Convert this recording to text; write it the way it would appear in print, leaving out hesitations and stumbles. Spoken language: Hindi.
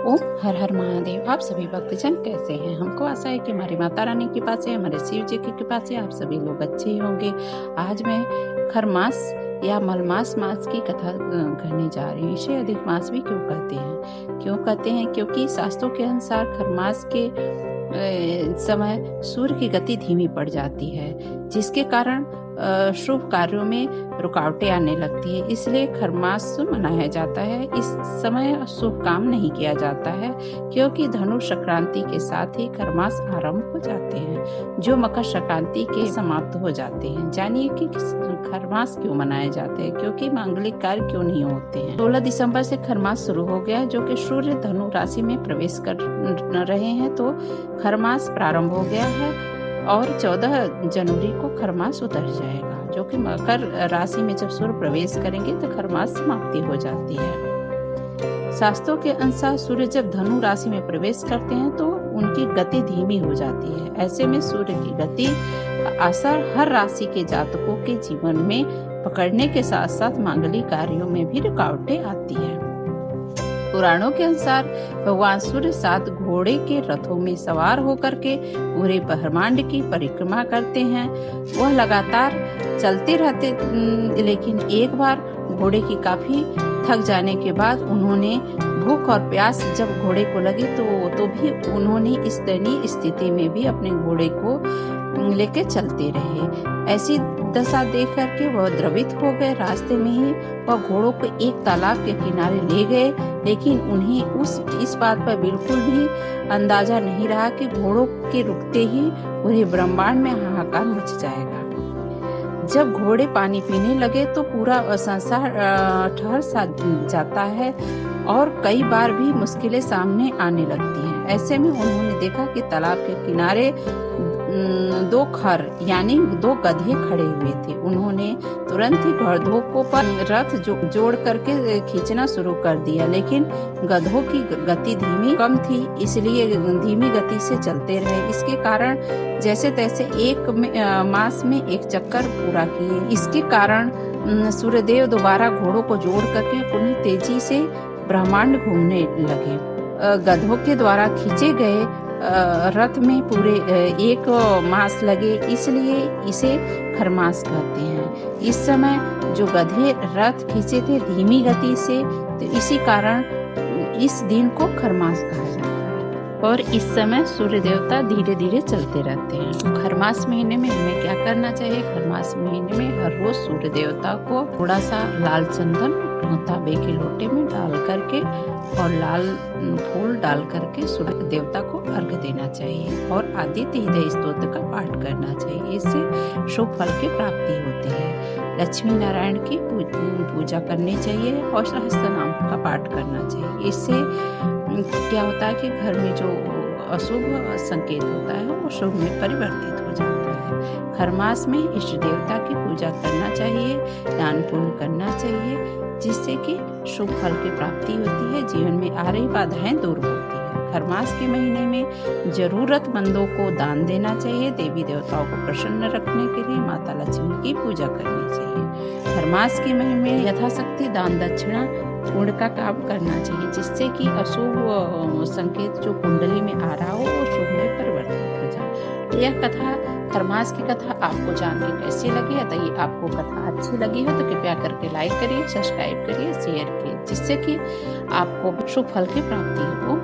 ओम हर हर महादेव। आप सभी भक्तजन कैसे हैं? हमको आशा है कि हमारी माता रानी की कृपा से, हमारे शिव जी की कृपा से आप सभी लोग अच्छे ही होंगे। आज मैं खरमास या मलमास मास की कथा कहने जा रही हूँ। इसे अधिक मास भी क्यों कहते हैं? क्योंकि शास्त्रों के अनुसार खरमास के समय सूर्य की गति धीमी पड़ जाती है, जिसके कारण शुभ कार्यों में रुकावटें आने लगती है। इसलिए खरमास मनाया जाता है। इस समय शुभ काम नहीं किया जाता है, क्योंकि धनु संक्रांति के साथ ही खरमास आरंभ हो जाते हैं, जो मकर संक्रांति के समाप्त हो जाते हैं। जानिए कि खरमास क्यों मनाए जाते हैं, क्योंकि मांगलिक कार्य क्यों नहीं होते हैं। 16 दिसंबर से खरमास शुरू हो गया, जो कि सूर्य धनु राशि में प्रवेश कर रहे हैं, तो खरमास प्रारंभ हो गया है और 14 जनवरी को खरमास उतर जाएगा, जो कि मकर राशि में जब सूर्य प्रवेश करेंगे तो खरमास समाप्ति हो जाती है। शास्त्रों के अनुसार सूर्य जब धनु राशि में प्रवेश करते हैं तो उनकी गति धीमी हो जाती है। ऐसे में सूर्य की गति का असर हर राशि के जातकों के जीवन में पकड़ने के साथ साथ मांगलिक कार्यों में भी रुकावटें आती है। पुराणों के अनुसार भगवान सूर्य 7 घोड़े के रथों में सवार होकर के पूरे ब्रह्मांड की परिक्रमा करते हैं। वह लगातार चलते रहते, लेकिन एक बार घोड़े की काफी थक जाने के बाद उन्होंने भूख और प्यास जब घोड़े को लगी तो भी उन्होंने इस दयनीय स्थिति में भी अपने घोड़े को लेके चलते रहे। ऐसी दशा देख करके वह द्रवित हो गए। रास्ते में ही वह घोड़ों को एक तालाब के किनारे ले गए, लेकिन उन्हें इस बात पर बिल्कुल भी अंदाजा नहीं रहा कि घोड़ों के रुकते ही पूरे ब्रह्मांड में हाहाकार मच जाएगा। जब घोड़े पानी पीने लगे तो पूरा संसार ठहर सा जाता है और कई बार भी मुश्किलें सामने आने लगती हैं। ऐसे में उन्होंने देखा कि तालाब के किनारे 2 खर यानी 2 गधे खड़े हुए थे। उन्होंने तुरंत ही गधों को पर रथ जोड़ करके खींचना शुरू कर दिया, लेकिन गधों की गति कम थी, इसलिए धीमी गति से चलते रहे। इसके कारण जैसे तैसे एक मास में 1 चक्कर पूरा किए। इसके कारण सूर्यदेव दोबारा घोड़ों को जोड़ करके पुनः तेजी से ब्रह्मांड घूमने लगे। गधों के द्वारा खींचे गए रथ में पूरे 1 मास लगे, इसलिए इसे खरमास कहते हैं। इस समय जो गधे रथ खींचे थे धीमी गति से, तो इसी कारण इस दिन को खरमास कहा जाता है। और इस समय सूर्य देवता धीरे धीरे चलते रहते हैं। खरमास महीने में हमें क्या करना चाहिए? खरमास महीने में हर रोज सूर्य देवता को थोड़ा सा लाल चंदन तांबे के लोटे में डाल करके और लाल फूल डाल करके सूर्य देवता को अर्घ देना चाहिए और आदित्य हृदय स्तोत्र का पाठ करना चाहिए। इससे शुभ फल की प्राप्ति होती है। लक्ष्मी नारायण की पूजा करनी चाहिए और सहस्त्र नाम का पाठ करना चाहिए। इससे क्या होता है कि घर में जो अशुभ संकेत होता है वो शुभ में परिवर्तित हो जाता है। खरमास में इष्ट देवता की पूजा करना चाहिए, दान पुण्य करना चाहिए, जिससे कि शुभ फल की प्राप्ति होती है, जीवन में आ रही बाधाएं दूर होती है। खरमास के महीने में जरूरतमंदों को दान देना चाहिए। देवी देवताओं को प्रसन्न रखने के लिए माता लक्ष्मी की पूजा करनी चाहिए। खरमास के महीने में यथाशक्ति दान दक्षिणा पुण्य का काम करना चाहिए, जिससे कि अशुभ संकेत जो कुंडली में आ रहा हो वो शुभ में परिवर्तित हो जाए। यह कथा खरमास की कथा आपको जान के कैसी लगी? यदि आपको कथा अच्छी लगी हो तो कृपया करके लाइक करिए, सब्सक्राइब करिए, शेयर करिए, जिससे कि आपको शुभ फल की प्राप्ति हो।